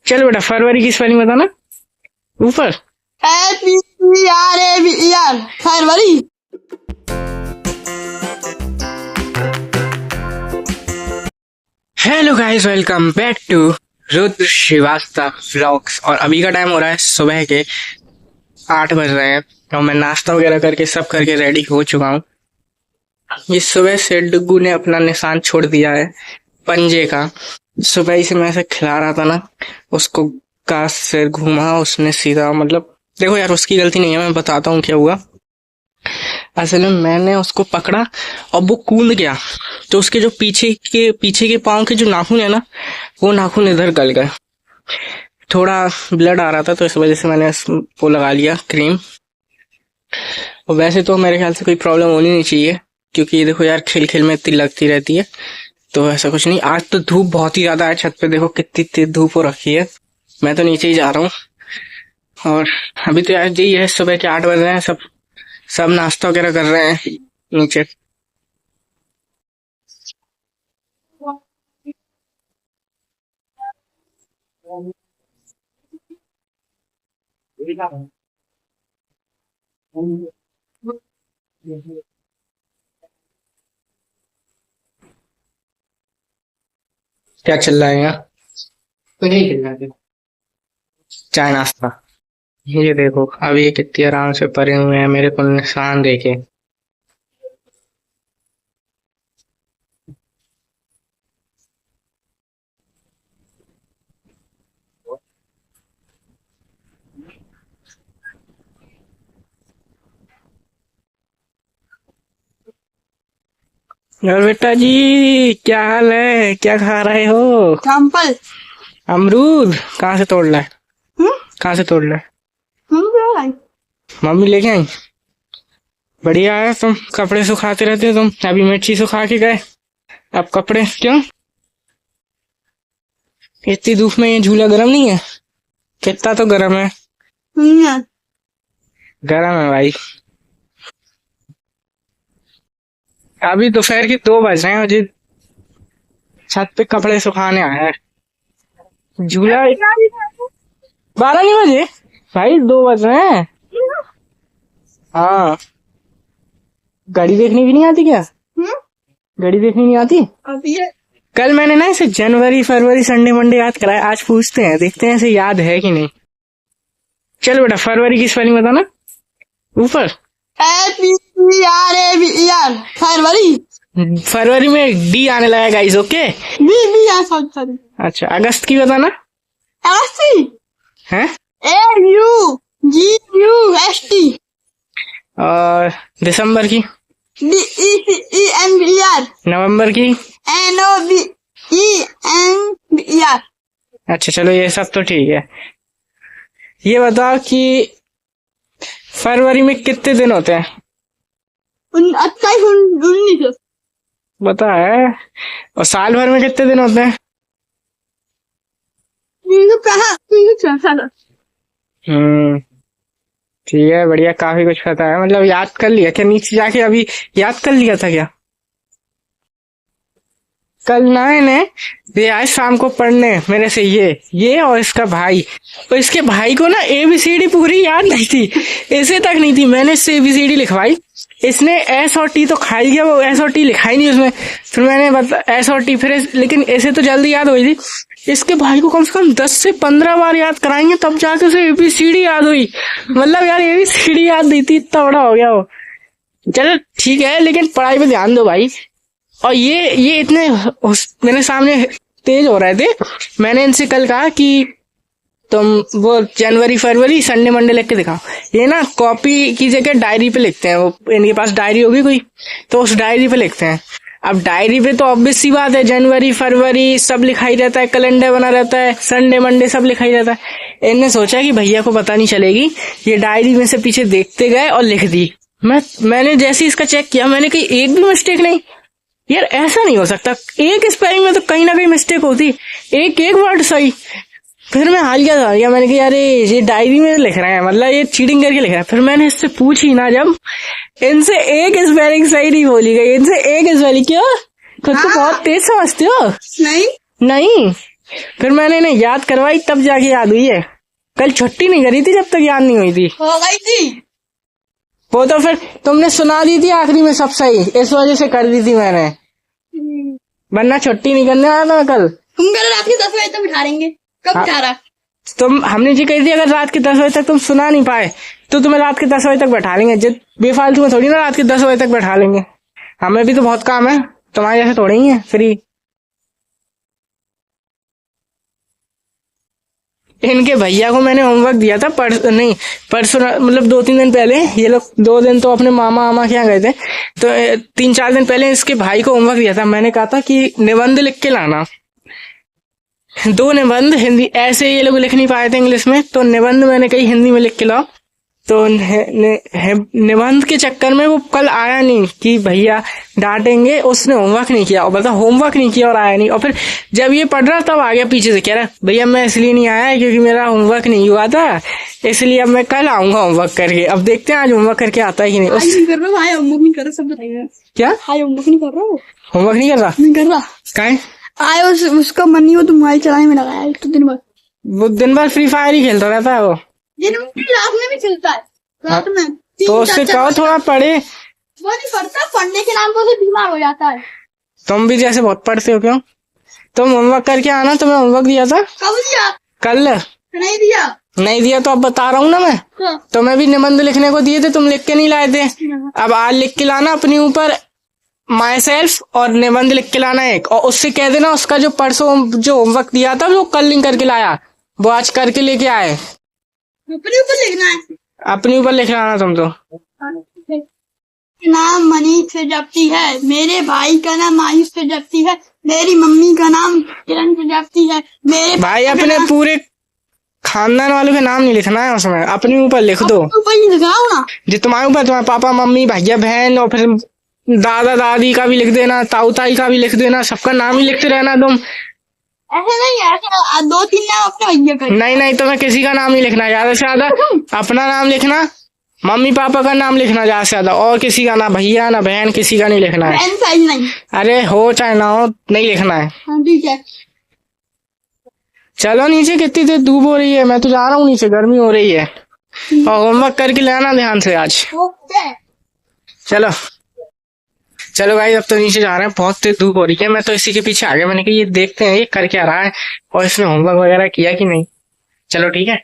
चल बेटा फरवरी की स्पेलिंग बताना ऊपर। FERVER फरवरी। Hello guys, welcome back to Rudra Shrivastava vlogs. और अभी का टाइम हो रहा है सुबह के 8 बज रहे हैं और मैं नाश्ता वगैरह करके सब करके रेडी हो चुका हूँ। इस सुबह से डुग्गू ने अपना निशान छोड़ दिया है पंजे का। सुबह ही से मैं ऐसे खिला रहा था ना, उसको का सिर घूमा, उसने सीधा, मतलब देखो यार उसकी गलती नहीं है, मैं बताता हूँ क्या हुआ। असल में मैंने उसको पकड़ा और वो कूद गया, तो उसके जो पीछे के पाँव के जो नाखून है ना, वो नाखून इधर गल गए। थोड़ा ब्लड आ रहा था तो इस वजह से मैंने वो लगा लिया क्रीम। और वैसे तो मेरे ख्याल से कोई प्रॉब्लम होनी नहीं चाहिए, क्योंकि देखो यार खेल खेल में इतनी लगती रहती है, तो ऐसा कुछ नहीं। आज तो धूप बहुत ही ज्यादा है, छत पे देखो कितनी तेज धूप हो रखी है। मैं तो नीचे ही जा रहा हूँ। और अभी तो यार यही है, सुबह के 8 बज रहे हैं, सब नाश्ता वगैरह कर रहे हैं नीचे। क्या चल रहा है यहाँ? कुछ नहीं चल रहा है। चाय नाश्ता। ये देखो अभी ये कितनी आराम से पड़े हुए हैं, मेरे को निशान देके। और बेटा जी क्या हाल है, क्या खा रहे हो? चंपल। अमरूद कहाँ से तोड़ लाए? कहाँ से तोड़ लाए? मम्मी लेके आई। बढ़िया है, तुम कपड़े सुखाते रहते हो। तुम अभी मिर्ची सुखा के गए, अब कपड़े क्यों? इतनी धूप में ये झूला गर्म नहीं है? कितना तो गर्म है। गर्म है भाई। अभी दोपहर के 2 बज रहे हैं और जी छत पे कपड़े सुखाने आया है। झूला 12 नहीं बजे भाई, 2 बज रहे हैं। हाँ, घड़ी देखनी भी नहीं आती क्या? घड़ी देखनी नहीं आती? कल मैंने ना इसे जनवरी फरवरी संडे मंडे याद कराया, आज पूछते हैं, देखते हैं इसे याद है कि नहीं। चल बेटा फरवरी की स्पेलिंग बताना ऊपर। FERVER फरवरी। फरवरी में डी आने लगा गाइस, ओके। सॉरी। अच्छा, अगस्त की बताना है। AUGUST। और दिसंबर की। DECEMBER। नवंबर की। NOVEMBER। अच्छा चलो ये सब तो ठीक है। ये बताओ कि फरवरी में कितने दिन होते हैं? 28 19। बता है। और साल भर में कितने दिन होते हैं? ठीक है, बढ़िया, काफी कुछ पता है, मतलब याद कर लिया क्या? नीचे जाके अभी याद कर लिया था क्या? कल ना ने ये आज शाम को पढ़ने मेरे से ये और इसका भाई, तो इसके भाई को ना ABCD पूरी याद नहीं थी, ऐसे तक नहीं थी। मैंने इससे ABCD लिखवाई, इसने S और T तो खाई गया, वो S और T लिखाई नहीं उसमें। फिर मैंने S और T फिर लेकिन ऐसे तो जल्दी याद हुई थी। इसके भाई को कम से कम 10 से 15 बार याद कराएंगे तब जाके उसे ABCD याद हुई। मतलब यार ABCD याद नहीं थी, इतना बड़ा हो गया वो। चलो ठीक है, लेकिन पढ़ाई पे ध्यान दो भाई। और ये इतने मेरे सामने तेज हो रहे थे, मैंने इनसे कल कहा कि तुम वो जनवरी फरवरी संडे मंडे लिख के दिखाओ। ये ना कॉपी की जगह डायरी पे लिखते हैं, वो इनके पास डायरी होगी कोई, तो उस डायरी पे लिखते हैं। अब डायरी पे तो ऑब्वियस सी बात है, जनवरी फरवरी सब लिखाई रहता है, कैलेंडर बना रहता है, संडे मंडे सब लिखाई रहता है। इनने सोचा कि भैया को पता नहीं चलेगी, ये डायरी में से पीछे देखते गए और लिख दी। मैंने जैसे इसका चेक किया, मैंने कही एक भी मिस्टेक नहीं। यार ऐसा नहीं हो सकता, एक स्पेलिंग में तो कहीं ना कहीं मिस्टेक होती, एक वर्ड सही। फिर मैं हाल क्या था, मैंने कहा यार ये डायरी में लिख रहे हैं, मतलब ये चीटिंग करके लिख रहा है। फिर मैंने इससे पूछी ना, जब इनसे एक स्पेलिंग सही नहीं बोली गई, इनसे एक स्पेलिंग। क्यों खुद को बहुत तेज समझते हो? नहीं नहीं, फिर मैंने इन्हें याद करवाई तब जाके याद हुई है। कल छुट्टी नहीं करी थी जब तक याद नहीं हुई थी। हो गई थी। वो तो फिर तुमने सुना दी थी आखिरी में सब सही, इस वजह से कर दी थी मैंने, वरना छुट्टी नहीं करने आया था कल। तुम कल रात के 10 बजे तक बिठा लेंगे। कब हाँ। बिठा रहा? तुम हमने जी कही थी अगर रात के 10 बजे तक तुम सुना नहीं पाए तो तुम्हें रात के 10 बजे तक बैठा लेंगे। जित बेफालतू में थोड़ी ना रात के 10 बजे तक बैठा लेंगे, हमें भी तो बहुत काम है, तुम्हारे जैसे थोड़े ही है फ्री। इनके भैया को मैंने होमवर्क दिया था परसों मतलब 2-3 दिन पहले। ये लोग 2 दिन तो अपने मामा मामा के यहाँ गए थे, तो 3-4 दिन पहले इसके भाई को होमवर्क दिया था। मैंने कहा था कि निबंध लिख के लाना, 2 निबंध हिंदी, ऐसे ये लोग लिख नहीं पाए थे इंग्लिश में, तो निबंध मैंने कही हिंदी में लिख के लाओ। तो निबंध के चक्कर में वो कल आया नहीं कि भैया डांटेंगे, उसने होमवर्क नहीं किया, और बता होमवर्क नहीं किया और आया नहीं। और फिर जब ये पढ़ रहा तब आ गया पीछे से, कह रहा भैया मैं इसलिए नहीं आया क्योंकि मेरा होमवर्क नहीं हुआ था, इसलिए अब मैं कल आऊंगा होमवर्क करके। अब देखते हैं आज होमवर्क करके आता है कि नहीं। आज नहीं कर रहा, हाय होमवर्क नहीं कर रहा, सब बताइए। क्या हाय होमवर्क नहीं कर रहा हूँ, होमवर्क नहीं कर रहा? नहीं कर रहा। काहे? आए उसका मन नहीं हो तो मोबाइल चलाने में लगाया है तो दिन भर। वो दिन भर फ्री फायर ही खेलता रहता है वो। दिन में रात में भी चलता है, रात में तो उससे कहो थोड़ा पढ़े। वो नहीं पढ़ता, पढ़ने के नाम पर उसे बीमार हो जाता है। तुम भी जैसे बहुत पढ़ते हो, क्यों? तुम होमवर्क करके आना, तुम्हें होमवर्क दिया था कब दिया? कल। नहीं दिया। नहीं दिया तो अब बता रहा हूँ ना मैं। हाँ। तुम्हें भी निबंध लिखने को दिए थे, तुम लिख के नहीं लाए थे। अब आज लिख के लाना अपने ऊपर माई सेल्फ, और निबंध लिख के लाना एक, और उससे कह देना उसका जो परसों जो होमवर्क दिया था वो कल नहीं करके लाया, वो आज करके लेके आए। अपने ऊपर लिखना है, अपने ऊपर लिख लाना तुम तो। नाम मनीष से जपती है, मेरे भाई का नाम आयुष से जपती है, मेरी मम्मी का नाम किरण से जपती है, मेरे भाई अपने पूरे खानदान वालों के नाम नहीं लिखना है उसमें, अपने ऊपर लिख दो। ऊपर ही लिखाओ ना, जो तुम्हारे ऊपर, तुम्हारे पापा मम्मी भैया बहन, और फिर दादा दादी का भी लिख देना, ताऊ ताई का भी लिख देना, सबका नाम ही लिखते रहना तुम। ऐसे नहीं, ऐसे 2-3 नाम अपने भैया का। नहीं तुम्हें किसी का नाम नहीं लिखना, ज्यादा से ज्यादा अपना नाम लिखना, मम्मी पापा का नाम लिखना ज्यादा से ज्यादा, और किसी का ना भैया ना बहन किसी का नहीं लिखना है। पेन साइज नहीं। अरे हो चाहे ना हो नहीं लिखना है। हाँ ठीक है। चलो नीचे, कितनी देर धूप हो रही है, मैं तो जा रहा हूँ नीचे, गर्मी हो रही है, और होमवर्क करके लेना ध्यान से आज। ओके। चलो भाई अब तो नीचे जा रहे हैं, बहुत तेज धूप हो रही है। मैं तो इसी के पीछे आ गया, मैंने कहा ये देखते हैं ये कर क्या रहा है और इसने होमवर्क वगैरह किया कि नहीं। चलो ठीक है।